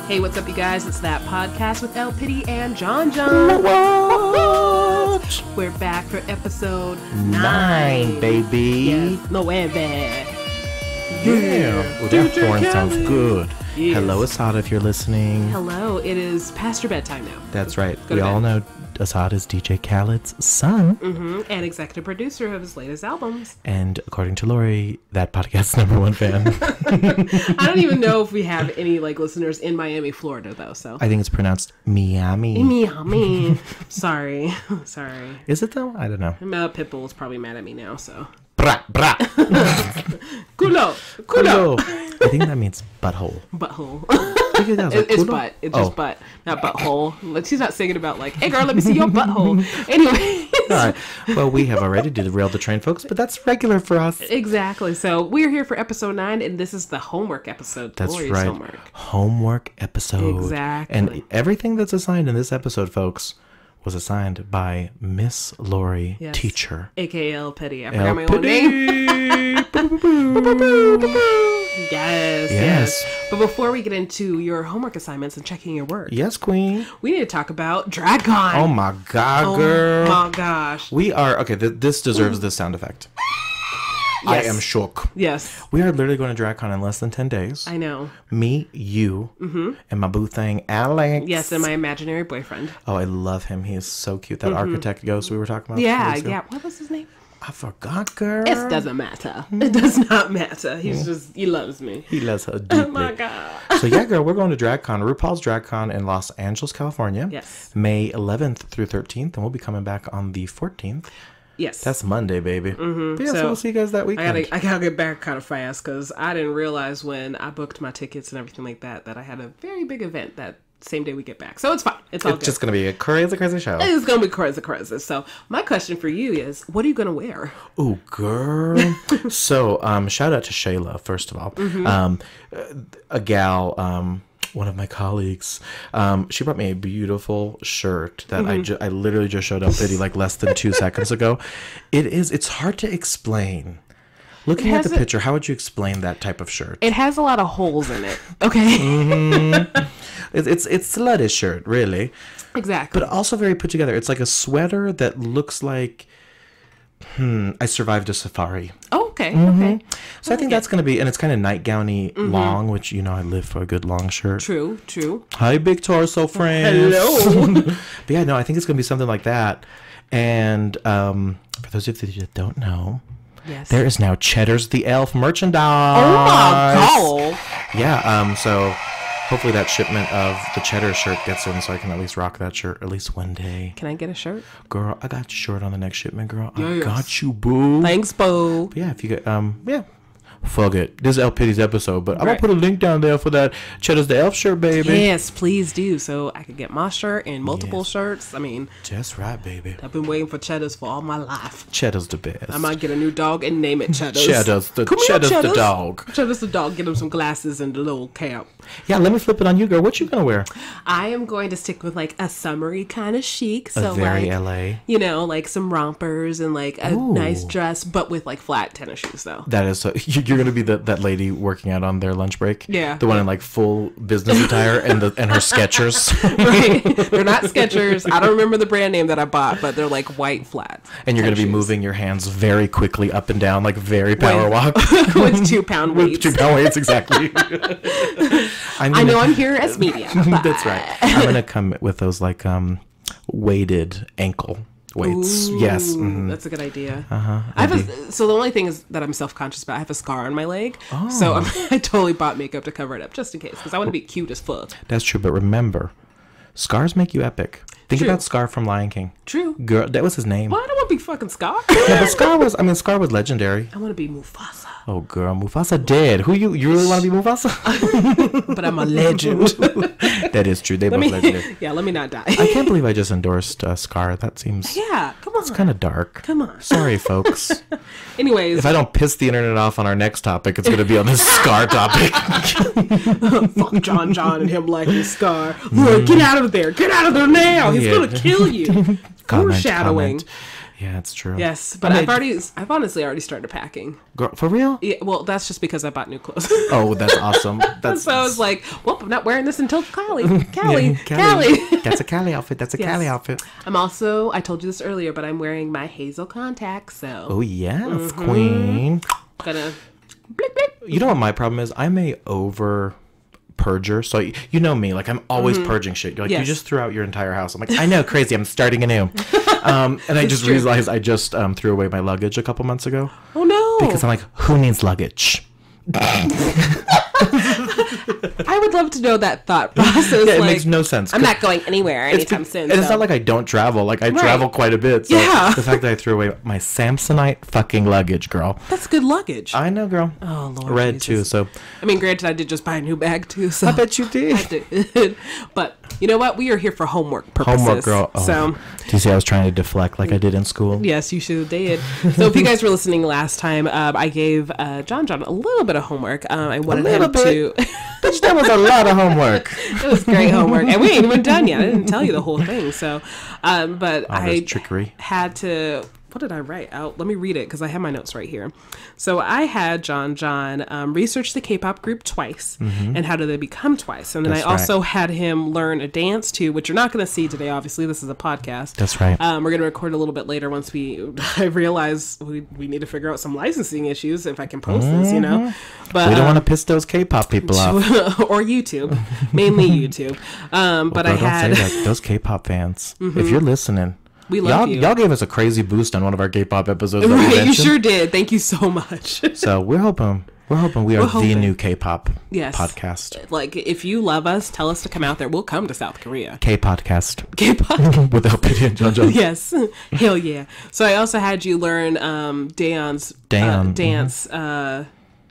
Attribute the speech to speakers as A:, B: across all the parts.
A: Hey, what's up, you guys? It's That Podcast with LPiddy and Jon Jon.
B: What?
A: We're back for episode
B: 9, baby.
A: Yes, no way bad.
B: Yeah. Well, that horn sounds good.
A: Yes.
B: Hello, Asada, if you're listening.
A: Hello, it is past your bedtime now.
B: That's right.
A: Go
B: We
A: to
B: all
A: bed.
B: know Asada is DJ Khaled's son.
A: And executive producer of his latest albums.
B: And according to Lori, that podcast's #1 fan.
A: I don't even know if we have any listeners in Miami, Florida, though. So
B: I think it's pronounced Miami.
A: Miami. Sorry.
B: Is it though? I don't know.
A: Pitbull is probably mad at me now. So
B: Bra, bra.
A: culo.
B: Culo. I think that means butthole.
A: Butthole.
B: It's
A: butt. It's just butt, not butthole. She's not singing about hey girl, let me see your butthole. Anyway.
B: All right. Well, we have already derailed the train, folks, but that's regular for us.
A: Exactly. So we're here for episode 9, and this is the homework episode.
B: That's
A: Glorious
B: right.
A: Homework
B: Episode.
A: Exactly.
B: And everything that's assigned in this episode, folks, was assigned by Miss Lori,
A: Yes.
B: teacher.
A: AKA LPiddy. I forgot my own name. Yes. But before we get into your homework assignments and checking your work,
B: Yes, queen.
A: we need to talk about DragCon.
B: Oh my God, girl.
A: Oh my gosh.
B: We are, okay, this deserves this sound effect. I
A: Yes.
B: am shook.
A: Yes.
B: We are literally going to DragCon in less than 10 days.
A: I know.
B: Me, you, and my boo thing, Alex.
A: Yes, and my imaginary boyfriend.
B: Oh, I love him. He is so cute. That architect ghost we were talking about.
A: Yeah,
B: 2 weeks ago.
A: yeah. What was his name?
B: I forgot, girl.
A: It doesn't matter. It does not matter. He loves me.
B: He loves her deeply.
A: Oh my God.
B: So yeah, girl, we're going to DragCon, RuPaul's DragCon in Los Angeles, California.
A: Yes.
B: May 11th through 13th, and we'll be coming back on the 14th.
A: Yes.
B: That's Monday, baby. But yeah, so
A: So,
B: we'll see you guys that weekend.
A: I gotta get back kind of fast because I didn't realize when I booked my tickets and everything like that I had a very big event that same day we get back. So it's fine. It's all
B: It's
A: good.
B: just going to be a crazy show.
A: It's gonna be crazy. So my question for you is, what are you gonna wear?
B: Ooh, girl. So, shout out to Shayla, first of all. A gal, one of my colleagues, she brought me a beautiful shirt that I literally just showed up Liddy less than 2 seconds ago. It's hard to explain. Looking at the picture, how would you explain that type of shirt?
A: It has a lot of holes in it. Okay.
B: It's sluttish shirt, really,
A: Exactly.
B: but also very put together. It's like a sweater that looks like, I survived a safari.
A: Oh, okay. Okay.
B: So I think that's going to be, and it's kind of nightgowny long, which, I live for a good long shirt.
A: True.
B: Hi, big torso friends.
A: Hello.
B: But yeah, no, I think it's going to be something like that. And for those of you that don't know,
A: Yes.
B: there is now Cheddar's the Elf merchandise.
A: Oh my God.
B: Yeah, so hopefully that shipment of the Cheddar shirt gets in so I can at least rock that shirt at least one day.
A: Can I get a shirt?
B: Girl, I got you short on the next shipment, girl. I
A: Yes.
B: got you, boo.
A: Thanks, boo.
B: But yeah, if you get, yeah. Fuck it. This is LPiddy's episode, but I'm going
A: Right.
B: to put a link down there for that Cheddar's the Elf shirt, baby.
A: Yes, please do. So I could get my shirt and multiple
B: Yes.
A: shirts. I mean,
B: Just right, baby.
A: I've been waiting for Cheddars for all my life.
B: Cheddar's the best.
A: I might get a new dog and name it Cheddars.
B: Cheddar's the
A: Come here,
B: Cheddar's the dog.
A: Cheddars the dog. Get him some glasses and a little cap.
B: Yeah, let me flip it on you, girl. What you gonna wear?
A: I am going to stick with a summery kind of chic. So
B: very LA.
A: Some rompers and a nice dress, but with flat tennis shoes though.
B: That is so. You're gonna be that lady working out on their lunch break.
A: Yeah.
B: The one in full business attire and her Skechers.
A: Right. They're not Skechers. I don't remember the brand name that I bought, but they're white flats.
B: And you're gonna be moving your hands very quickly up and down, very power walk.
A: With 2-pound weights.
B: With 2-pound weights, exactly.
A: I know I'm here as media.
B: That's right. I'm gonna come with those weighted ankle weights.
A: Ooh,
B: Yes. Mhm.
A: That's a good idea. So the only thing is that I'm self-conscious about, I have a scar on my leg.
B: Oh.
A: So I totally bought makeup to cover it up just in case, because I want to be cute as fuck.
B: That's true, but remember, scars make you epic. Think
A: True.
B: about Scar from Lion King.
A: True.
B: Girl, that was his name.
A: Well, I don't want to be fucking Scar.
B: Yeah, but Scar was legendary.
A: I want to be Mufasa.
B: Oh, girl, Mufasa dead. You really want to be Mufasa?
A: But I'm a legend.
B: That is true. They both legendary.
A: Yeah, let me not die.
B: I can't believe I just endorsed Scar. That seems
A: Yeah, come on.
B: it's kind of dark.
A: Come on.
B: Sorry, folks.
A: Anyways,
B: If I don't piss the internet off on our next topic, it's going to be on this Scar topic.
A: fuck Jon Jon and him liking Scar. Look, get out of there. Get out of there now. He's
B: Yeah.
A: going to kill you.
B: Comment,
A: Foreshadowing.
B: comment. Yeah, it's true.
A: Yes, but I've honestly already started packing.
B: Girl, for real?
A: Yeah, well, that's just because I bought new clothes.
B: Oh, that's awesome.
A: So I was like, well, I'm not wearing this until Cali.
B: That's a Cali outfit. That's a Cali outfit.
A: I told you this earlier, but I'm wearing my hazel contacts, so.
B: Oh, yes, queen.
A: Gonna blip, blip.
B: You know what my problem is? I'm a over purger. So you know me, like I'm always purging shit. You're like, you just threw out your entire house. I'm like, I know, crazy. I'm starting anew. And I just realized I just threw away my luggage a couple months ago.
A: Oh no!
B: Because I'm like, who needs luggage?
A: I would love to know that thought process.
B: Yeah, it makes no sense.
A: I'm not going anywhere anytime soon.
B: And it's not like I don't travel. Like I travel quite a bit. So the fact that I threw away my Samsonite fucking luggage, girl.
A: That's good luggage.
B: I know, girl.
A: Oh Lord.
B: Red
A: Jesus.
B: too. So
A: I mean, granted, I did just buy a new bag too. So
B: I bet you did.
A: I did. But you know what? We are here for homework purposes.
B: Homework, girl. Oh.
A: So
B: do you see? I was trying to deflect like I did in school.
A: yes, you should have did. So if you guys were listening last time, I gave Jon Jon a little bit of homework. I wanted him to.
B: Bitch, that was a lot of homework.
A: It was great homework, and we ain't even done yet. I didn't tell you the whole thing. So, but I
B: trickery.
A: had to. What did I write out? Let me read it because I have my notes right here. So I had Jon Jon research the K-pop group Twice and how did they become Twice. And then I also had him learn a dance too, which you're not going to see today. Obviously, this is a podcast.
B: That's right.
A: We're going to record a little bit later once I realize we need to figure out some licensing issues if I can post this, you know. But
B: we don't want to piss those K-pop people off.
A: Or YouTube, mainly YouTube. But
B: girl,
A: I had
B: don't say that. Those K-pop fans. If you're listening.
A: We love you.
B: Y'all gave us a crazy boost on one of our K-pop episodes.
A: Right, you sure did. Thank you so much.
B: So we're hoping we are the new K-pop podcast.
A: Like, if you love us, tell us to come out there. We'll come to South Korea.
B: K-podcast.
A: K-pop.
B: With LPiddy and Jon Jon.
A: Yes. Hell yeah. So I also had you learn Daeon's dance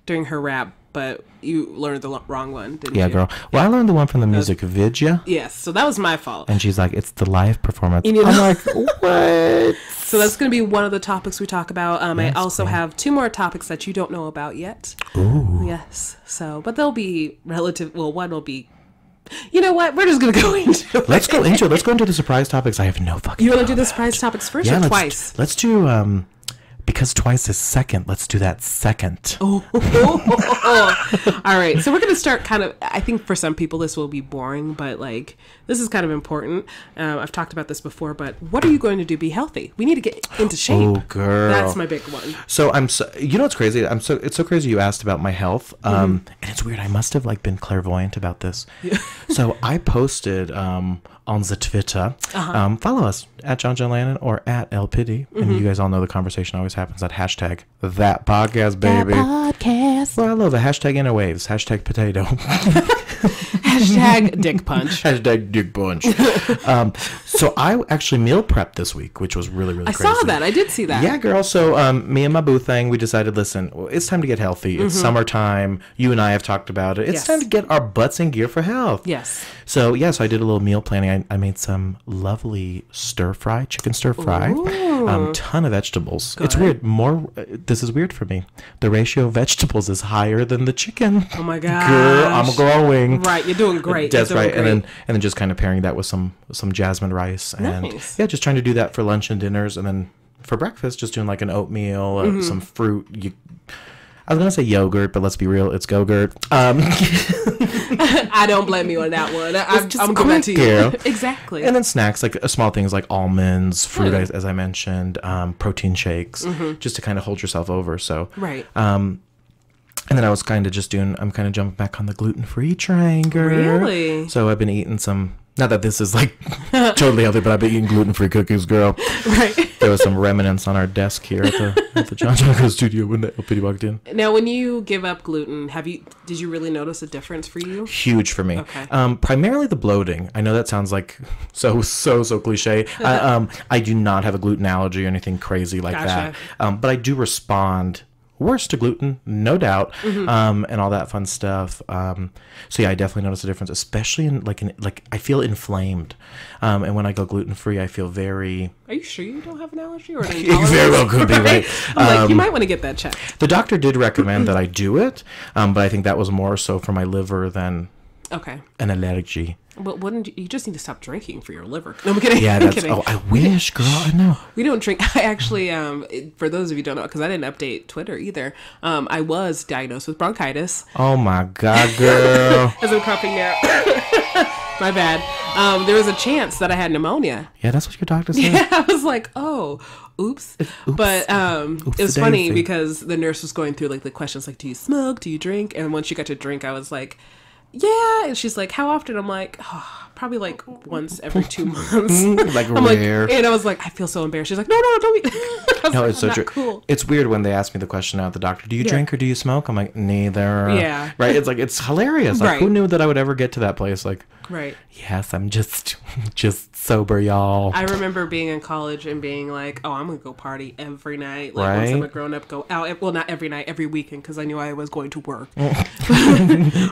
A: during her rap, but you learned the wrong one, didn't you?
B: Yeah, girl. Well, I learned the one from the music video.
A: Yes, so that was my fault.
B: And she's like, it's the live performance.
A: And, you know,
B: I'm like, what?
A: So that's going to be one of the topics we talk about. I also have 2 more topics that you don't know about yet.
B: Ooh.
A: Yes. So, but they'll be relative. Well, one will be. You know what? We're just going to go into it.
B: Let's go into the surprise topics. I have no fucking.
A: You want to do the surprise topics first or twice?
B: Let's do. Because Twice is second, let's do that second.
A: Oh. All right. So we're going to start kind of, I think for some people this will be boring, but like, this is kind of important. I've talked about this before, but what are you going to do? Be healthy. We need to get into shape.
B: Oh, girl.
A: That's my big one.
B: So you know what's crazy? It's so crazy you asked about my health. And it's weird. I must have like been clairvoyant about this. Yeah. So I posted, on the Twitter. Follow us at Jon Jon Lannen or at LPiddy. And you guys all know the conversation always happens at hashtag that podcast, baby.
A: That podcast.
B: Well, I love the hashtag interwaves, hashtag potato.
A: Hashtag dick punch.
B: Hashtag dick punch. So I actually meal prepped this week, which was really, really crazy.
A: I saw that. I did see that.
B: Yeah, girl. So me and my boo thing, we decided, listen, it's time to get healthy. It's summertime. You and I have talked about it. It's time to get our butts in gear for health.
A: Yes.
B: So, I did a little meal planning. I made some lovely chicken stir fry. Ton of vegetables. Good. It's weird. This is weird for me. The ratio of vegetables is higher than the chicken.
A: Oh my gosh.
B: Girl, I'm growing.
A: Right, you're doing great.
B: That's right. Great. And then just kind of pairing that with some jasmine rice. And just trying to do that for lunch and dinners. And then for breakfast, just doing like an oatmeal, some fruit. I was going to say yogurt, but let's be real, it's Go-Gurt.
A: I don't blame you on that one. I'm going to you. Exactly.
B: And then snacks, like small things like almonds, fruit, as I mentioned, protein shakes, just to kind of hold yourself over. So,
A: right.
B: And then I was kind of I'm kind of jumping back on the gluten-free train, girl.
A: Really?
B: So I've been eating some, not that this is like totally healthy, but I've been eating gluten-free cookies, girl.
A: Right.
B: There was some remnants on our desk here at the Jon Jon studio when the LPiddy walked in.
A: Now, when you give up gluten, did you really notice a difference for you?
B: Huge for me.
A: Okay.
B: Primarily the bloating. I know that sounds like so cliche. I do not have a gluten allergy or anything crazy like that. But I do respond worse to gluten, no doubt, and all that fun stuff. So I definitely notice a difference, especially in I feel inflamed, and when I go gluten free, I feel very.
A: Are you sure you don't have an allergy or an
B: intolerance? Very well could be, right?
A: I'm like, you might want to get that checked.
B: The doctor did recommend that I do it, but I think that was more so for my liver than
A: Okay.
B: An allergy.
A: But wouldn't you just need to stop drinking for your liver? No, I'm kidding.
B: Yeah,
A: I'm
B: that's.
A: kidding.
B: Oh, I wish, girl. I know.
A: We don't drink. I actually, for those of you who don't know, because I didn't update Twitter either, I was diagnosed with bronchitis.
B: Oh my God, girl.
A: As I'm coughing now. My bad. There was a chance that I had pneumonia.
B: Yeah, that's what your doctor said.
A: Yeah, I was like, oh, oops. But it was funny because the nurse was going through like the questions like, do you smoke? Do you drink? And when she got to drink, I was like, yeah. And she's like, how often? I'm like, oh, probably like once every 2 months.
B: Like
A: I'm
B: rare.
A: and I was like, I feel so embarrassed. She's like, no, don't be.
B: No, it's so true.
A: Cool.
B: It's weird when they ask me the question out at the doctor, do you drink or do you smoke? I'm like, neither.
A: Yeah.
B: Right? It's like, it's hilarious. Like,
A: Right.
B: who knew that I would ever get to that place? Like,
A: Right.
B: yes, I'm just sober, y'all.
A: I remember being in college and being like, oh, I'm going to go party every night. Like, once I'm a grown up, go out. Well, not every night, every weekend, because I knew I was going to work. I'm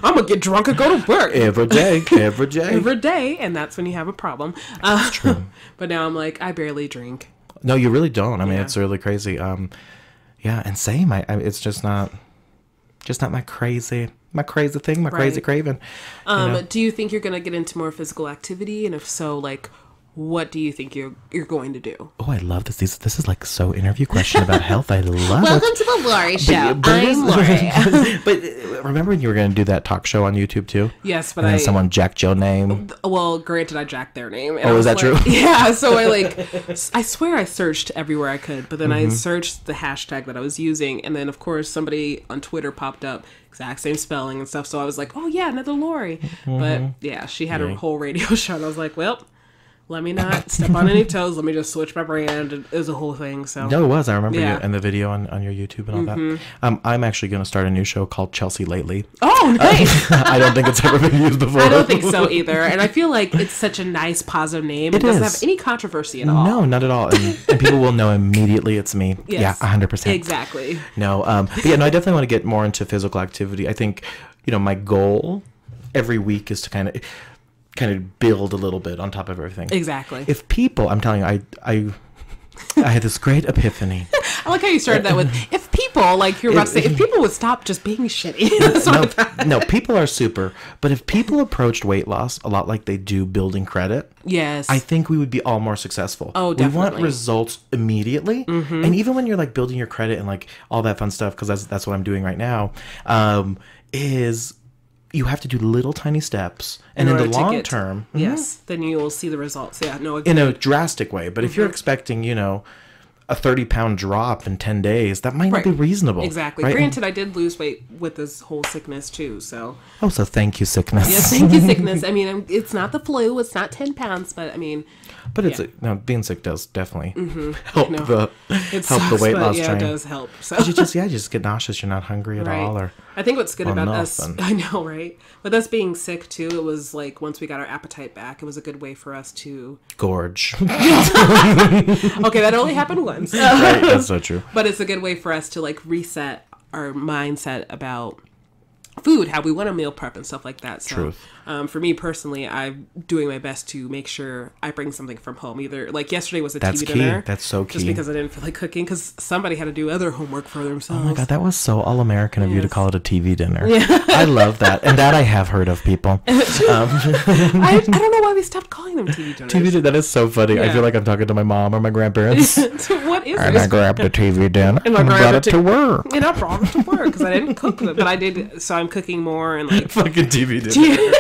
A: going to get drunk and go to work.
B: Every day.
A: Every day. And that's when you have a problem.
B: That's true.
A: But now I'm like, I barely drink.
B: No, you really don't. I mean, it's really crazy. Yeah, and same. It's just not my crazy thing, my crazy craving.
A: Do you think you're going to get into more physical activity? And if so, like, what do you think you're going to do?
B: Oh, I love this. This is like so interview question about health. I love
A: Welcome
B: it.
A: to the Lori Show.
B: I'm Lori. But remember when you were going to do that talk show on YouTube too?
A: Yes, but
B: and then someone jacked your name.
A: Well, granted, I jacked their name.
B: Oh, is that true?
A: Yeah. So I swear I searched everywhere I could, but then I searched the hashtag that I was using, and then of course somebody on Twitter popped up. Exact same spelling and stuff. So I was like, oh yeah, another Lori. But yeah, she had a whole radio show, and I was like, well, let me not step on any toes. Let me just switch my brand. It was a whole thing. So
B: no, it was. I remember you in the video on your YouTube and all that. I'm actually going to start a new show called Chelsea Lately.
A: Oh, nice.
B: I don't think it's ever been used before.
A: I don't think so either. And I feel like it's such a nice, positive name. It doesn't have any controversy at all.
B: No, not at all. And people will know immediately it's me.
A: Yes.
B: Yeah, 100%.
A: Exactly.
B: No, but yeah, no, I definitely want to get more into physical activity. I think, my goal every week is to kind of build a little bit on top of everything.
A: Exactly.
B: If people, I'm telling you, I had this great epiphany.
A: I like how you started that with, if people, like you're about to say, if people would stop just being shitty.
B: No, people are super. But if people approached weight loss a lot like they do building credit,
A: yes,
B: I think we would be all more successful.
A: Oh, definitely.
B: We want results immediately. And even when you're like building your credit and like all that fun stuff, because that's what I'm doing right now, is you have to do little tiny steps, and in the long term,
A: yes, then you will see the results. Yeah, no,
B: in a drastic way. But if you're expecting, a 30-pound drop in 10 days, that might not be reasonable.
A: Exactly.
B: Right?
A: Granted, I did lose weight with this whole sickness too. So
B: so thank you, sickness.
A: Yes, thank you, sickness. I mean, it's not the flu. It's not 10 pounds, but I mean.
B: But it's being sick does definitely help the weight loss train.
A: Yeah, it does help. So
B: you just get nauseous. You're not hungry at all, or
A: I think what's good about us, I know, right? With us being sick too, it was like once we got our appetite back, it was a good way for us to
B: gorge.
A: Okay, that only happened once.
B: Right, that's so true.
A: But it's a good way for us to like reset our mindset about food, how we want to meal prep and stuff like that. So,
B: Truth.
A: For me personally, I'm doing my best to make sure I bring something from home. Either like yesterday was a TV dinner.
B: That's so key.
A: Just because I didn't feel like cooking, because somebody had to do other homework for themselves.
B: Oh my God, that was so all-American of you to call it a TV dinner. Yeah. I love that. And that I have heard of people.
A: I don't know why we stopped calling them TV dinners.
B: TV dinner, that is so funny. I feel like I'm talking to my mom or my grandparents.
A: What is it?
B: And I grabbed a TV dinner and brought it to work.
A: And I brought it to work because I didn't cook it, but I did. So I'm cooking more and like
B: fucking TV dinner.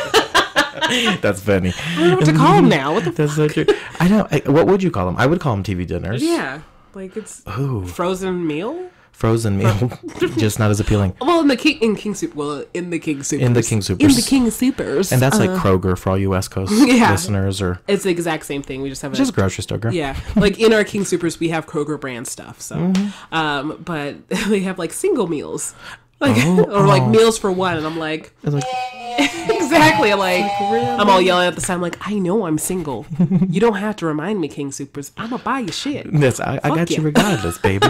B: That's funny.
A: I don't know what to call them now. What the
B: That's so true. I know. What would you call them? I would call them TV dinners.
A: Yeah, like it's frozen meal.
B: Frozen meal, just not as appealing.
A: Well, in the King Soup. Well, in the King Soupers.
B: In the King Soupers.
A: In the King Soupers.
B: And that's like Kroger for all you West Coast listeners, or
A: it's the exact same thing. We just have
B: just grocery store, girl.
A: Yeah, like in our King Soupers, we have Kroger brand stuff. So, but we have like single meals. Like or like meals for one, and I'm like exactly like I'm all yelling at the side. I'm like, I know I'm single. You don't have to remind me, King Soupers. I'm gonna buy you shit.
B: Yes, I got you regardless, baby.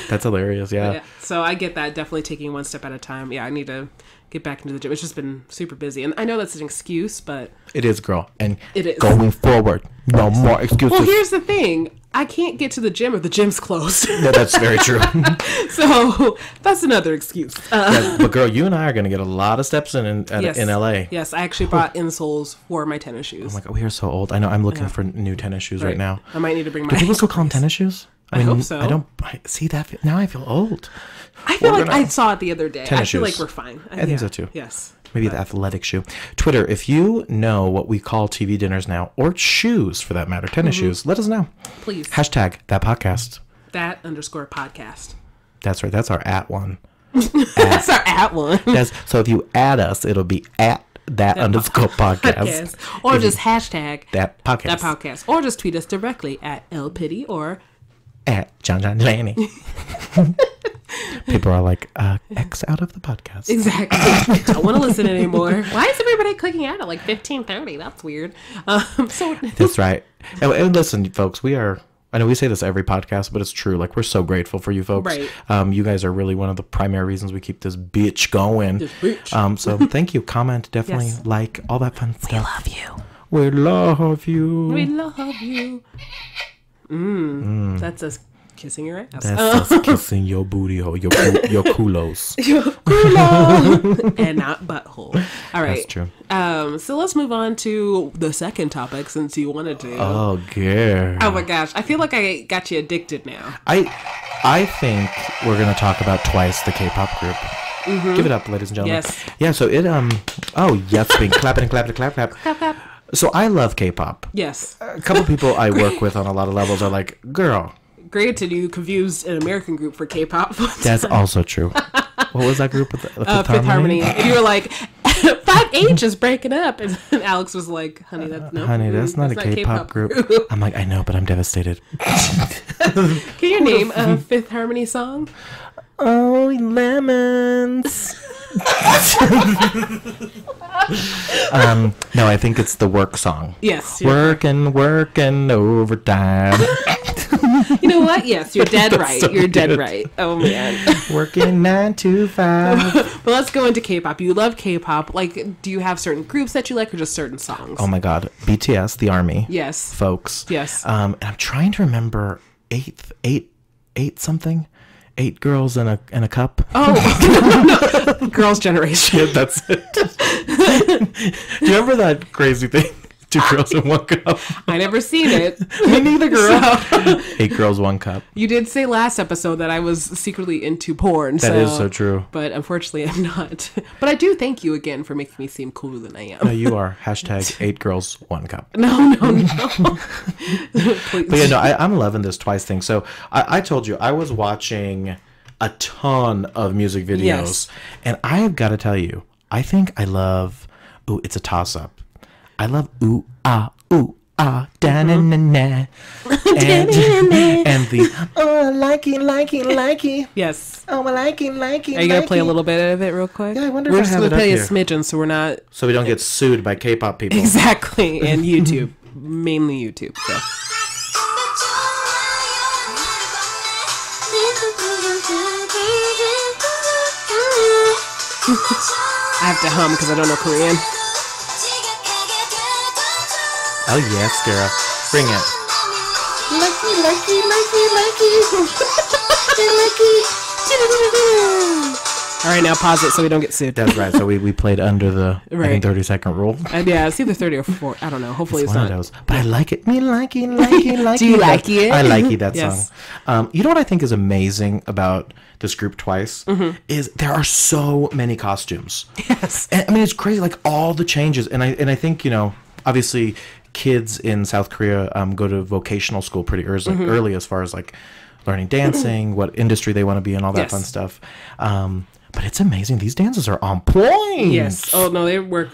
B: That's hilarious. Yeah.
A: So I get that. Definitely taking one step at a time. Yeah, I need to get back into the gym. It's just been super busy, and I know that's an excuse, but
B: it is, girl. And
A: it is
B: going forward. No more excuses.
A: Well, here's the thing. I can't get to the gym if the gym's closed.
B: Yeah, that's very true.
A: So that's another excuse.
B: But girl, you and I are going to get a lot of steps in LA.
A: Yes, I actually bought insoles for my tennis shoes.
B: I'm like, we are so old. I know. I'm looking for new tennis shoes right now.
A: I might need to bring my.
B: Do people still call them tennis shoes?
A: I hope so.
B: I don't see that. Now I feel old.
A: I feel like I saw it the other day. I feel like we're fine.
B: I think so too.
A: Yes.
B: Maybe the athletic shoe. Twitter, if you know what we call TV dinners now, or shoes for that matter, tennis shoes, let us know.
A: Please.
B: Hashtag that podcast.
A: That_podcast.
B: That's right. That's our at one.
A: That's our at one.
B: So if you add us, it'll be at that_podcast.
A: Or just hashtag
B: that podcast.
A: That podcast. Or just tweet us directly at LPiddy or
B: at Jon Jon Lannen. People are like, X out of the podcast.
A: Exactly. Don't want to listen anymore. Why is everybody clicking out at like 15:30? That's weird.
B: That's right. And listen, folks, I know we say this every podcast, but it's true. Like, we're so grateful for you folks.
A: Right.
B: You guys are really one of the primary reasons we keep this bitch going.
A: This bitch.
B: So thank you. Comment, definitely like, all that fun stuff.
A: We love you.
B: We love you.
A: We love you. That's us kissing your ass.
B: That's us kissing your booty hole, your culos.
A: Your culo. And not butthole. All right.
B: That's true.
A: So let's move on to the second topic since you wanted to.
B: Oh, girl.
A: Oh my gosh. I feel like I got you addicted now.
B: I think we're going to talk about Twice, the K-pop group. Give it up, ladies and gentlemen.
A: Yes.
B: Yeah, so it, oh, yes, being clapping.
A: Clap, clap.
B: So I love K-pop.
A: Yes.
B: A couple people I work with on a lot of levels are like, girl.
A: Granted, you confused an American group for K-pop.
B: That's also true. What was that group? Fifth
A: Harmony. And you were like, 5H is breaking up. And Alex was like, honey, that's not
B: a K-pop group. I'm like, I know, but I'm devastated.
A: Can you name a Fifth Harmony song?
B: Oh, lemons. No, I think it's the work song.
A: Yes.
B: Working overtime.
A: You know what? Yes, you're dead right. So you're dead right. Oh, man.
B: Working 9 to 5.
A: But let's go into K-pop. You love K-pop. Like, do you have certain groups that you like or just certain songs?
B: Oh, my God. BTS, the ARMY.
A: Yes.
B: Folks.
A: Yes.
B: And I'm trying to remember eight something. 8 girls in a cup.
A: Oh, no. Girls' Generation.
B: Yeah, that's it. Do you remember that crazy thing? 2 girls in 1 cup.
A: I never seen it.
B: Me neither, girl. So, 8 girls, 1 cup.
A: You did say last episode that I was secretly into porn.
B: That is so true.
A: But unfortunately, I'm not. But I do thank you again for making me seem cooler than I am.
B: No, you are. Hashtag 8 girls, 1 cup.
A: No.
B: But yeah, no, I'm loving this Twice thing. So I told you, I was watching a ton of music videos.
A: Yes.
B: And I have got to tell you, I think I love, it's a toss-up. I love da na na na, and the likey.
A: Yes.
B: Oh, likey.
A: Are you gonna play a little bit of it real quick?
B: Yeah, I wonder
A: we're
B: if I have it up
A: play
B: here.
A: a smidgen, so we're not.
B: So we don't get sued by K-pop people.
A: Exactly, and YouTube, mainly YouTube. So. I have to hum because I don't know Korean.
B: Oh yes, girl. Bring it.
A: All right, now pause it so we don't get sued.
B: That's right. So we played under the I think 30-second rule.
A: Yeah, it's either 30 or 4. I don't know. Hopefully it's not.
B: Of those. But I like it. Me like it.
A: Do you like it?
B: I like it, that
A: yes.
B: song. You know what I think is amazing about this group Twice is there are so many costumes.
A: Yes.
B: And, I mean, it's crazy. Like all the changes. And I think, you know, obviously kids in South Korea go to vocational school pretty early as far as like learning dancing, what industry they want to be in, all that fun stuff. But it's amazing. These dances are on point.
A: Yes. Oh, no, they work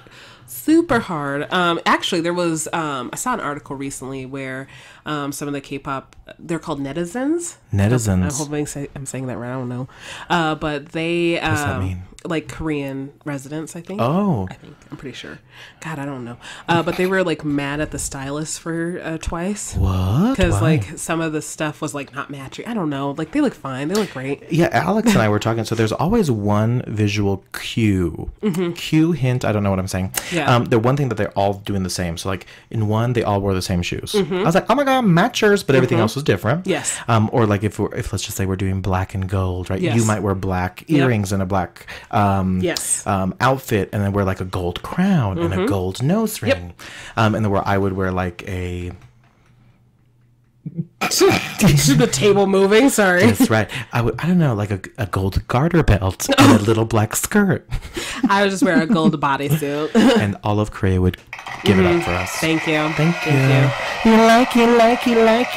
A: super hard. Actually, there was, I saw an article recently where some of the K-pop, they're called netizens.
B: Netizens.
A: I'm hoping I'm saying that right. I don't know. But they,
B: what does that mean?
A: Like Korean residents, I think.
B: Oh.
A: I'm pretty sure. God, I don't know. But they were like mad at the stylist for Twice.
B: What?
A: Because
B: Why?
A: like some of the stuff was like not matching. I don't know. Like they look fine. They look great.
B: Yeah, Alex and I were talking. So there's always one visual cue. Cue, hint. I don't know what I'm saying.
A: Yeah.
B: The one thing that they're all doing the same. So like in one, they all wore the same shoes. I was like, oh my God, matchers, but everything else was different.
A: Yes.
B: Or like if let's just say we're doing black and gold, right?
A: Yes.
B: You might wear black earrings and a black outfit, and then wear like a gold crown and a gold nose ring. And then where I would wear like a
A: the table moving, sorry.
B: That's right. I don't know, like a gold garter belt and a little black skirt.
A: I would just wear a gold bodysuit.
B: And all of Korea would give it up for us.
A: Thank you.
B: Thank you. You like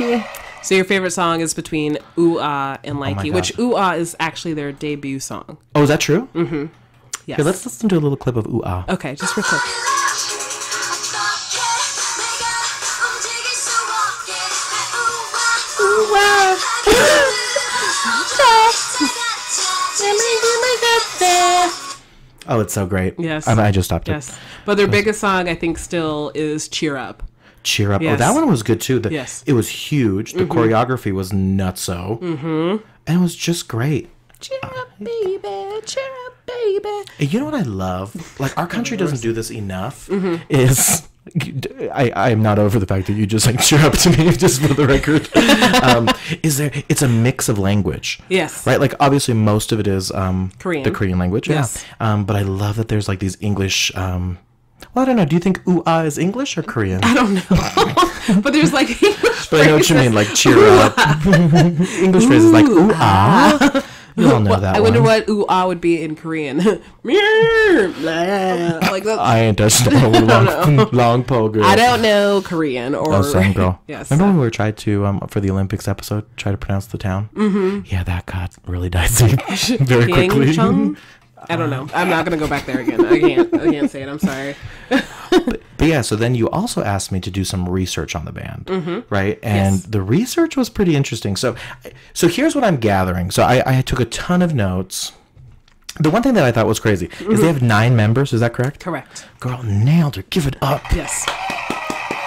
B: it.
A: So your favorite song is between Ooh Ah and Likey,
B: God.
A: which Ooh Ah is actually their debut song.
B: Oh, is that true?
A: Mm-hmm. Yes.
B: Here, let's listen to a little clip of Ooh Ah.
A: Okay, just real quick.
B: Oh, it's so great.
A: Yes.
B: I just stopped it.
A: Yes. But their biggest song, I think, still is Cheer Up.
B: Cheer Up.
A: Yes.
B: Oh, that one was good too.
A: Yes.
B: It was huge. The choreography was nutso. And it was just great.
A: Cheer up, baby. Cheer up, baby.
B: And you know what I love? Like, our country doesn't do this enough. Is... I am not over the fact that you just like cheer up to me, just for the record. It's a mix of language.
A: Yes.
B: Right? Like, obviously most of it is
A: Korean.
B: the Korean language.
A: Yes.
B: Yeah. But I love that there's like these English well, I don't know. Do you think ooh ah is English or Korean?
A: I don't know. But there's like English
B: But I know what you mean, like cheer up. English phrases like ooh ah. You all know that
A: I wonder
B: one.
A: what ooh ah would be in Korean. Like that.
B: I ain't touched a long pole girl.
A: I don't know Korean or.
B: Oh, same girl.
A: Yes.
B: Remember when we were trying to for the Olympics episode try to pronounce the town? Mm-hmm. Yeah, that got really dicey very quickly.
A: Pyeongchang? I don't know. I'm not gonna go back there again. I can't say it. I'm sorry.
B: But yeah, so then you also asked me to do some research on the band, right? And the research was pretty interesting. So here's what I'm gathering. So I took a ton of notes. The one thing that I thought was crazy is they have 9 members. Is that correct?
A: Correct.
B: Girl, nailed her. Give it up.
A: Yes.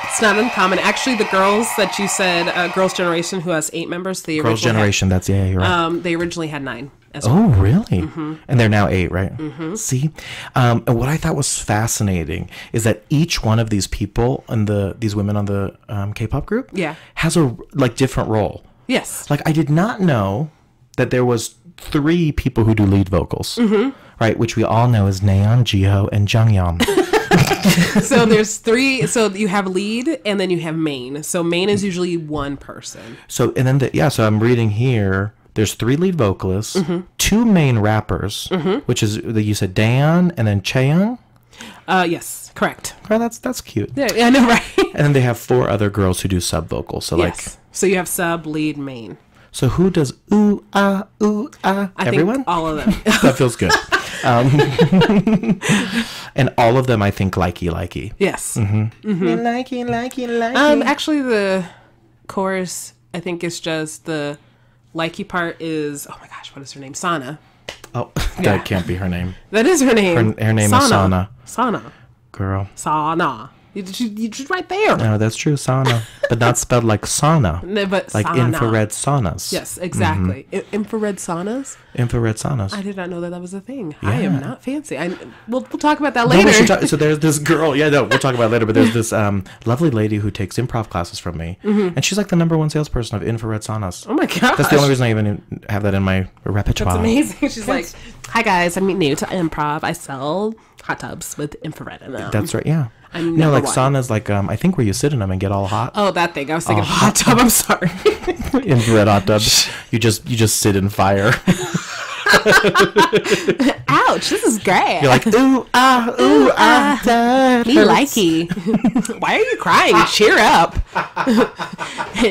A: It's not uncommon. Actually, the girls that you said, Girls' Generation, who has 8 members,
B: Girls' Generation. That's you're right.
A: they originally had 9. As well.
B: Oh, really? And they're now 8, right? See? And what I thought was fascinating is that each one of these people and these women on the K-pop group has a different role.
A: Yes.
B: Like, I did not know that there was 3 people who do lead vocals, right? Which we all know is Nayeon, Jiho, and Jonghyun.
A: So there's 3. So you have lead and then you have main. So main is usually one person.
B: So, and then, so I'm reading here. There's 3 lead vocalists, 2 main rappers, which is, you said Dan and then Chaeyoung?
A: Yes, correct.
B: Oh, that's cute.
A: Yeah, I know, right?
B: And then they have 4 other girls who do sub vocals. So
A: So you have sub, lead, main.
B: So who does ooh ah ooh ah? Everyone?
A: Think all of them.
B: That feels good. And all of them, I think, likey.
A: Yes.
B: Likey.
A: Actually, the chorus, I think, is just the likey part is, oh my gosh, what is her name? Sana.
B: Oh, that can't be her name.
A: That is her name.
B: Her name is Sana.
A: Sana.
B: Girl.
A: Sana. You just right there.
B: No, that's true, Sana. But not spelled like sauna.
A: No, but
B: like
A: sauna.
B: Infrared saunas.
A: Yes, exactly. Infrared saunas?
B: Infrared saunas.
A: I did not know that was a thing.
B: Yeah.
A: I am not fancy. We'll talk about that later.
B: So there's this girl. Yeah, no, we'll talk about it later. But there's this lovely lady who takes improv classes from me. And she's like the #1 salesperson of infrared saunas.
A: Oh my gosh.
B: That's the only reason I even have that in my repertoire.
A: That's amazing. She's like, hi guys, I'm new to improv. I sell hot tubs with infrared in them.
B: That's right, yeah.
A: I'm
B: no, like
A: one.
B: sauna's like I think where you sit in them and get all hot.
A: Oh, that thing. I was thinking hot tub. I'm sorry.
B: Infrared hot tubs. You just sit in fire.
A: Ouch! This is great.
B: You're like ooh ah that
A: me likey. Why are you crying? Cheer up.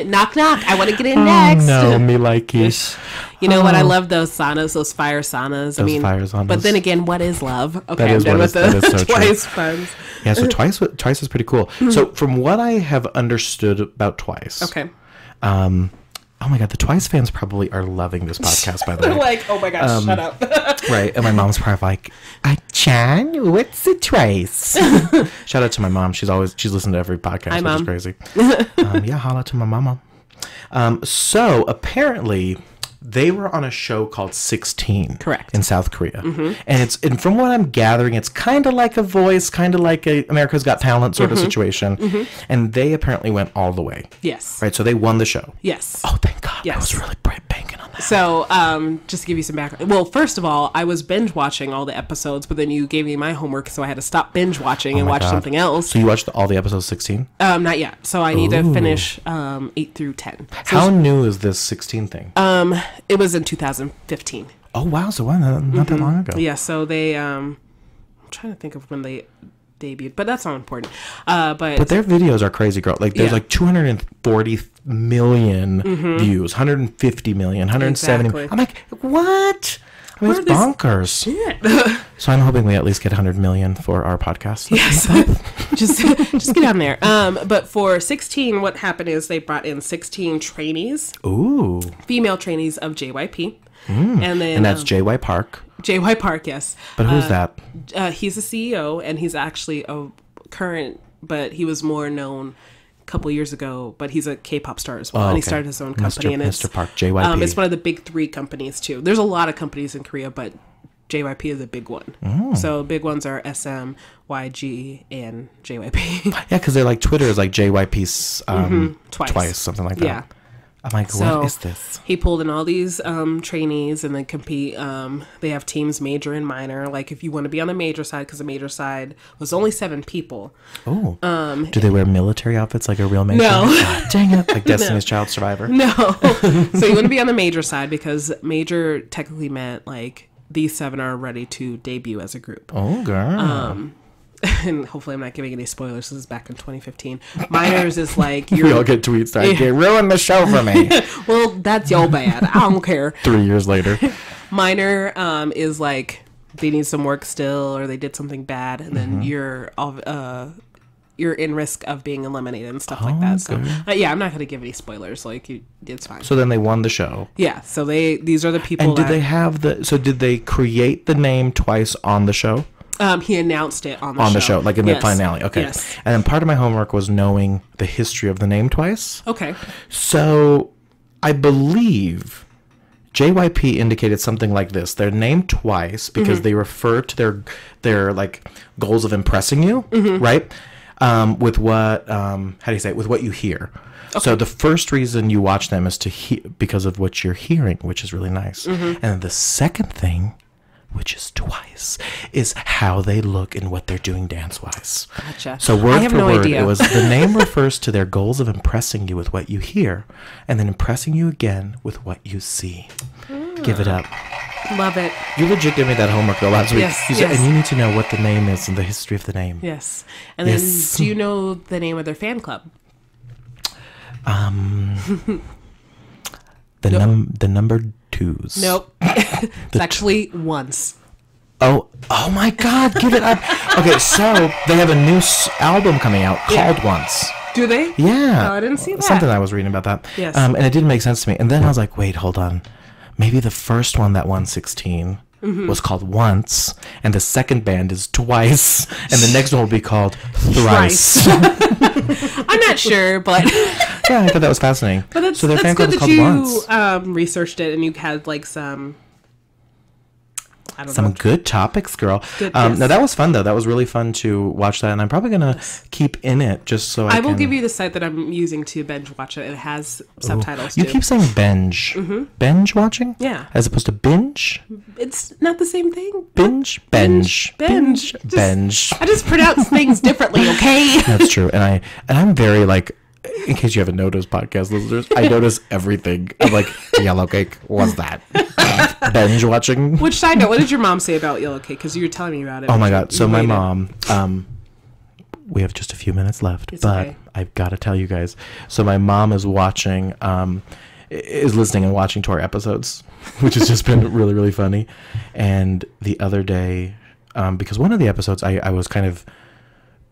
A: Knock knock. I want to get in next.
B: No, me likey.
A: You know what? I love those saunas, those fire saunas.
B: Fire saunas.
A: But then again, what is love? Okay,
B: that is
A: I'm done with
B: that is so
A: Twice puns.
B: Yeah, so Twice is pretty cool. So from what I have understood about Twice,
A: okay.
B: Oh my God, the Twice fans probably are loving this podcast, by the way.
A: They're like, oh my gosh, shut up.
B: Right, and my mom's probably like, Chan, what's the Twice? Shout out to my mom. She's listened to every podcast,
A: Hi,
B: which
A: Mom.
B: is crazy. Yeah, holla to my mama. So apparently, they were on a show called 16.
A: Correct.
B: In South Korea. And from what I'm gathering, it's kind of like a Voice, kind of like a America's Got Talent sort of situation. And they apparently went all the way.
A: Yes.
B: Right, so they won the show.
A: Yes.
B: Oh, thank God.
A: Yes.
B: I was really banking on that.
A: So, just to give you some background. Well, first of all, I was binge watching all the episodes, but then you gave me my homework, so I had to stop binge watching and watch something else.
B: So you watched all the episodes 16?
A: Not yet. So I need to finish 8 through 10. So
B: How new is this 16 thing?
A: it was in 2015.
B: Oh, wow. So not that long ago.
A: Yeah, so they I'm trying to think of when they debuted, but that's not important. But
B: their videos are crazy, girl. Like there's like 240 million views, 150 million, 170.
A: Exactly.
B: I'm like, what? I mean, it's bonkers.
A: Shit.
B: So I'm hoping we at least get 100 million for our podcast.
A: Yes. just get on there. But for 16, what happened is they brought in 16 trainees.
B: Ooh.
A: Female trainees of JYP. And
B: that's JY Park.
A: JY Park, yes.
B: But who's that?
A: He's a CEO, and he's actually a current, but he was more known a couple years ago, but he's a K-pop star as well. And he started his own company.
B: Mr. Park, JYP.
A: It's one of the big 3 companies, too. There's a lot of companies in Korea, but JYP is a big one. So big ones are SM, YG, and JYP.
B: Yeah, because they're like Twitter is like JYP's twice, something like that.
A: Yeah.
B: I'm like, what is this?
A: He pulled in all these trainees and then compete. They have teams major and minor. Like if you want to be on the major side, because the major side was only 7 people.
B: Oh. Do they wear military outfits like a real major?
A: No.
B: Oh, dang it. Like Destiny's Child Survivor?
A: No. So you want to be on the major side because major technically meant like these 7 are ready to debut as a group.
B: Oh, girl.
A: And hopefully I'm not giving any spoilers. This is back in 2015. Minors is like
B: we all get tweets like, you ruined the show for me.
A: Well, that's your bad. I don't care.
B: 3 years later.
A: Minor is like they need some work still, or they did something bad, and then you're in risk of being eliminated and stuff like that. So yeah, I'm not going to give any spoilers. Like it's fine.
B: So then they won the show.
A: Yeah. So these are the people.
B: And did they have did they create the name Twice on the show?
A: He announced it on the show.
B: Like in the finale. Okay.
A: Yes.
B: And then part of my homework was knowing the history of the name Twice.
A: Okay.
B: So I believe JYP indicated something like this. They're named Twice because they refer to their like goals of impressing you, right? With what how do you say it? With what you hear. Okay. So the first reason you watch them is because of what you're hearing, which is really nice. And then the second thing, which is Twice, is how they look and what they're doing dance-wise.
A: Gotcha.
B: So word for word, it was the name refers to their goals of impressing you with what you hear, and then impressing you again with what you see. Give it up.
A: Love it.
B: You legit gave me that homework though last week.
A: Yes,
B: you said, and you need to know what the name is and the history of the name.
A: Yes. And then do you know the name of their fan club?
B: The number 2s.
A: Nope. It's actually Once.
B: Oh my God, give it up. Okay, so they have a new album coming out called Once.
A: Do they?
B: Yeah.
A: Oh, I didn't see that.
B: Something I was reading about that.
A: Yes.
B: And it didn't make sense to me. And then I was like, wait, hold on. Maybe the first one that won 16 was called Once, and the second band is Twice, and the next one will be called Thrice.
A: I'm not sure, but
B: yeah, I thought that was fascinating.
A: But
B: so their fan club is
A: called
B: Once.
A: Researched it and you had like some.
B: Some good topics, girl. Now that was fun though. That was really fun to watch that, and I'm probably gonna keep in it just so I
A: will give you the site that I'm using to binge watch it. It has subtitles.
B: You keep saying binge. Binge watching?
A: Yeah.
B: As opposed to binge?
A: It's not the same thing.
B: Binge.
A: I just pronounce things differently, okay?
B: That's true. And I'm very like, in case you haven't noticed, podcast listeners, I notice everything. I'm like, yellow cake, what's that? Binge watching.
A: Which side note, what did your mom say about yellow cake? Because you were telling me about it.
B: Oh my God. So my mom, we have just a few minutes left, but
A: okay.
B: I've got to tell you guys. So my mom is watching, is listening and watching to our episodes, which has just been really, really funny. And the other day, because one of the episodes I was kind of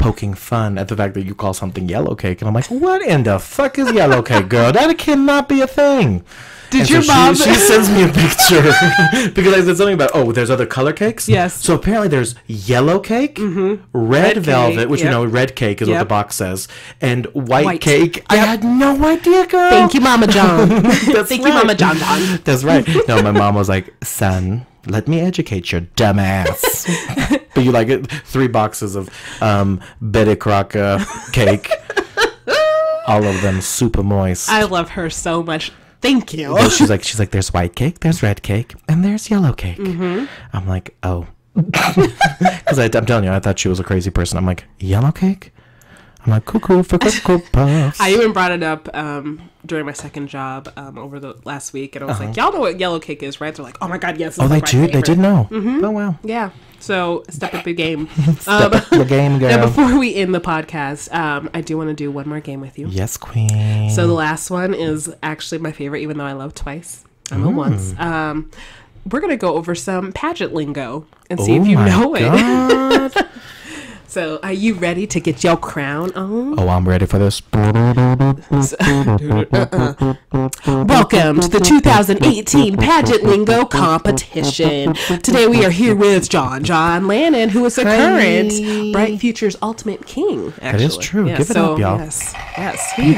B: poking fun at the fact that you call something yellow cake. And I'm like, what in the fuck is yellow cake, girl? That cannot be a thing.
A: Did your mom?
B: She sends me a picture because I said something about, there's other color cakes?
A: Yes.
B: So apparently there's yellow cake, red velvet, cake, which you know, red cake is what the box says, and white cake. Yep. I had no idea, girl.
A: Thank you, Mama Jon. Thank you, Mama Jon Jon.
B: That's right. No, my mom was like, son, let me educate your dumb ass. But you like it? 3 boxes of Betty Crocker cake. All of them super moist.
A: I love her so much. Thank you.
B: Well, she's like, there's white cake, there's red cake, and there's yellow cake. I'm like, oh. Because I'm telling you, I thought she was a crazy person. I'm like, yellow cake? I'm like, cuckoo for Cocoa Puffs.
A: I even brought it up during my second job over the last week, and I was like, y'all know what yellow cake is, right? They're like, oh my God, yes.
B: Oh, they do? They did know? Oh, wow.
A: Yeah. So step up your game.
B: Step up the game, girl.
A: Now, before we end the podcast, I do want to do one more game with you.
B: Yes, queen.
A: So the last one is actually my favorite, even though I love Twice. I'm a once. We're going to go over some pageant lingo and see if you know it. So, are you ready to get your crown on?
B: Oh, I'm ready for this.
A: Welcome to the 2018 Pageant Lingo Competition. Today we are here with Jon Jon Lannen, who is the current Bright Future's Ultimate King. Actually.
B: That is true. Give it up, y'all.
A: Yes. He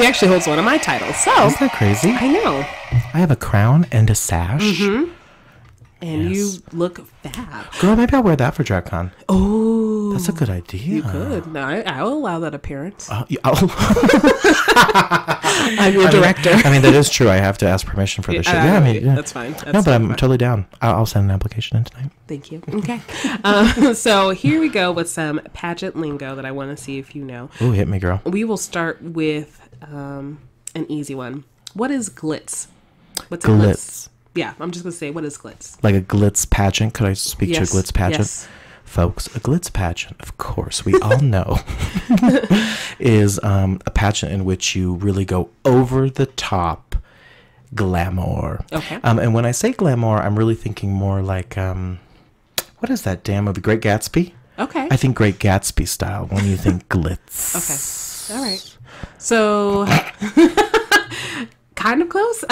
A: actually holds one of my titles. So,
B: isn't that crazy?
A: I know.
B: I have a crown and a sash.
A: And you look fab.
B: Girl, maybe I'll wear that for DragCon.
A: Oh.
B: That's a good idea.
A: You could. No, I'll allow that appearance. I'm your director.
B: I mean, that is true. I have to ask permission for the shit. Yeah,
A: that's fine.
B: No, but I'm totally down. I'll send an application in tonight.
A: Thank you. Okay. So here we go with some pageant lingo that I want to see if you know.
B: Ooh, hit me, girl.
A: We will start with an easy one. What is glitz? What's
B: glitz?
A: Yeah, I'm just going to say, what is glitz?
B: Like a glitz pageant? Could I speak to a glitz pageant?
A: Yes.
B: Folks, a glitz pageant, of course, we all know, is a pageant in which you really go over the top glamour.
A: Okay.
B: And when I say glamour, I'm really thinking more like, what is that damn movie? Great Gatsby?
A: Okay.
B: I think Great Gatsby style when you think glitz.
A: Okay. All right. So... kind of close.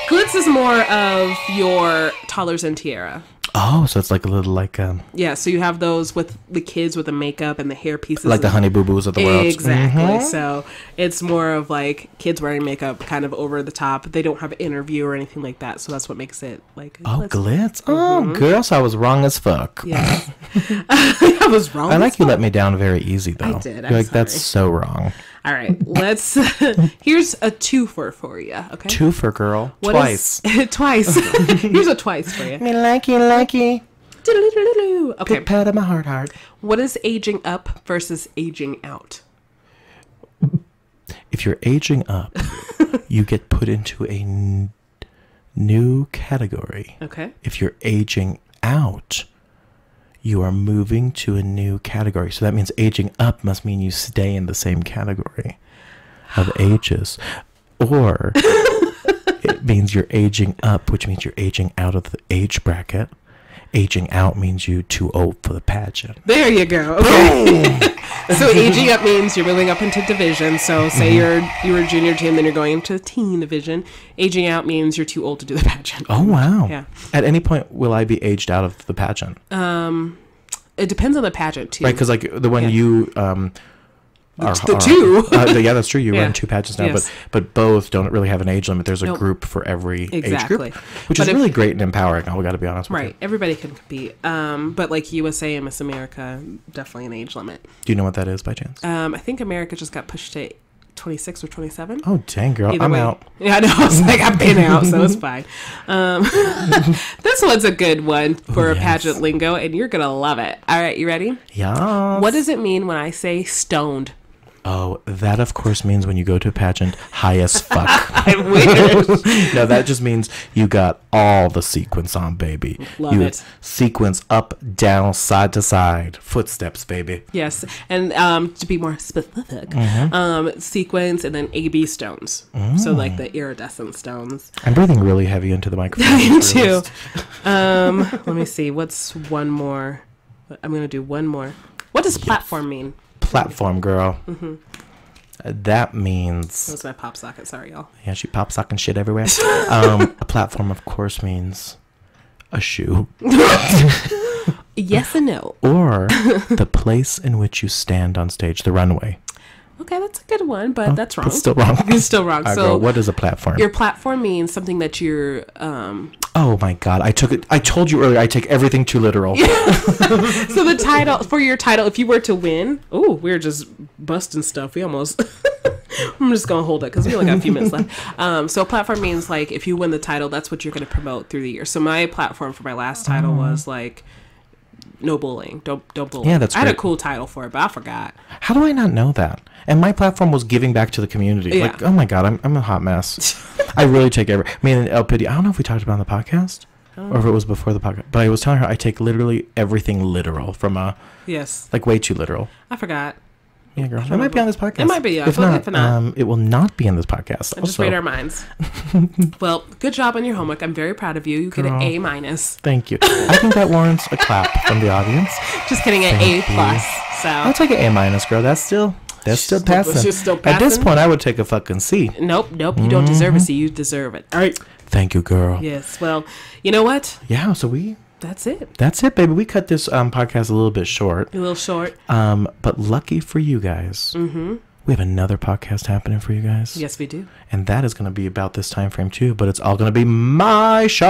A: Glitz is more of your toddlers and tiara.
B: Oh, so it's like a little like
A: yeah, so you have those with the kids with the makeup and the hair pieces,
B: like the Honey Boo Boos of the world.
A: Exactly. So it's more of like kids wearing makeup, kind of over the top. They don't have an interview or anything like that, so that's what makes it like
B: glitz. Oh, girl, so I was wrong as fuck.
A: Yeah, I was wrong.
B: I like you let me down very easy though.
A: I did.
B: You're like, that's so wrong.
A: All right, let's. Here's a twofer for you. Okay.
B: Twofer, girl. Twice.
A: Twice. Here's a twice for you.
B: Me likey.
A: Okay.
B: Pat of my heart.
A: What is aging up versus aging out?
B: If you're aging up, you get put into a new category.
A: Okay.
B: If you're aging out, you are moving to a new category. So that means aging up must mean you stay in the same category of ages. Or it means you're aging up, which means you're aging out of the age bracket. Aging out means you're too old for the pageant.
A: There you go. Okay. So aging up means you're moving up into division. So say you were a junior team, then you're going into teen division. Aging out means you're too old to do the pageant.
B: Oh, wow.
A: Yeah.
B: At any point, will I be aged out of the pageant?
A: It depends on the pageant, too.
B: Right, because like the one you...
A: two.
B: Yeah, that's true. You run 2 pageants now, but both don't really have an age limit. There's a group for every age group, which is really great and empowering. I got to be honest with you.
A: Right, everybody can compete. But like USA and Miss America, definitely an age limit.
B: Do you know what that is by chance?
A: I think America just got pushed to 26 or 27.
B: Oh, dang, girl. I'm out.
A: Yeah, I know. I was like, I've been out, so it's fine. This one's a good one for a pageant lingo, and you're going to love it. All right, you ready?
B: Yeah.
A: What does it mean when I say stoned?
B: Oh, that of course means when you go to a pageant, high as fuck.
A: I wish.
B: No, that just means you got all the sequence on, baby.
A: Love it.
B: Sequence up, down, side to side. Footsteps, baby.
A: Yes. And to be more specific, sequence and then AB stones. So like the iridescent stones.
B: I'm breathing really heavy into the microphone.
A: Me too. Let me see. What's one more? I'm going to do one more. What does platform mean?
B: Platform, girl. That means...
A: That was my pop socket. Sorry, y'all.
B: Yeah, she pop socking shit everywhere. A platform, of course, means a shoe.
A: Yes and no.
B: Or the place in which you stand on stage, the runway.
A: Okay, that's a good one, but that's wrong.
B: It's still wrong.
A: It's still wrong.
B: So
A: So
B: what is a platform?
A: your platform means something that you're...
B: Oh my God, I told you earlier, I take everything too literal.
A: So the title, for your title, if you were to win... Oh, we're just busting stuff. We almost... I'm just going to hold it because we only got a few minutes left. So a platform means, like, if you win the title, that's what you're going to promote through the year. So my platform for my last title was, like... No bullying. Don't bully.
B: Yeah, that's great.
A: I had a cool title for it, but I forgot.
B: How do I not know that? And my platform was giving back to the community.
A: Yeah.
B: Like, oh my God, I'm a hot mess. I really take me and LPiddy, I don't know if we talked about it on the podcast or if it was before the podcast, but I was telling her I take literally everything literal from
A: Yes.
B: like way too literal.
A: I forgot.
B: Yeah, girl. It might be on this podcast.
A: It might be, yeah.
B: If not, it will not be in this podcast.
A: Just read our minds. Well, good job on your homework. I'm very proud of you. You get an A-.
B: Thank you. I think that warrants a clap from the audience.
A: Just kidding, an A+. So
B: I'll take an A-, girl. That's still passing.
A: She's still passing.
B: At this point, I would take a fucking C.
A: Nope. You don't deserve a C. You deserve it. All right.
B: Thank you, girl.
A: Yes. Well, you know what?
B: Yeah. So
A: That's it.
B: That's it, baby. We cut this podcast a little bit short.
A: A little short.
B: But lucky for you guys, we have another podcast happening for you guys.
A: Yes, we do.
B: And that is going to be about this time frame too, but it's all going to be my show.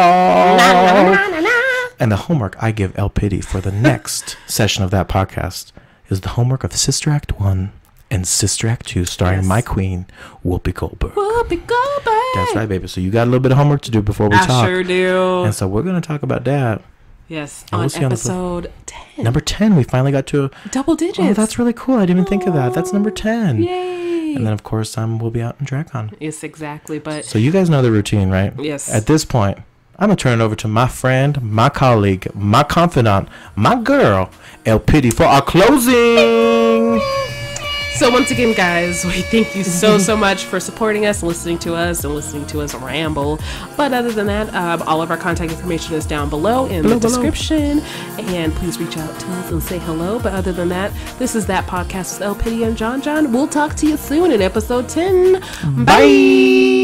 B: And the homework I give LPiddy for the next session of that podcast is the homework of Sister Act 1 and Sister Act 2, starring my queen, Whoopi Goldberg.
A: Whoopi Goldberg.
B: That's right, baby. So you got a little bit of homework to do before we talk.
A: I sure do.
B: And so we're going to talk about that.
A: Yes, on episode 10.
B: Number 10, we finally got to
A: double digits.
B: Oh, that's really cool. I didn't even think of that. That's number 10.
A: Yay.
B: And then, of course, we'll be out in DragCon.
A: Yes, exactly. But
B: so you guys know the routine, right?
A: Yes.
B: At this point, I'm going to turn it over to my friend, my colleague, my confidant, my girl, LPiddy, for our closing.
A: So once again, guys, we thank you so much for supporting us, listening to us ramble. But other than that, all of our contact information is down below in the description. And please reach out to us and say hello. But other than that, this is That Podcast with LPiddy and Jon Jon. We'll talk to you soon in episode 10. Bye.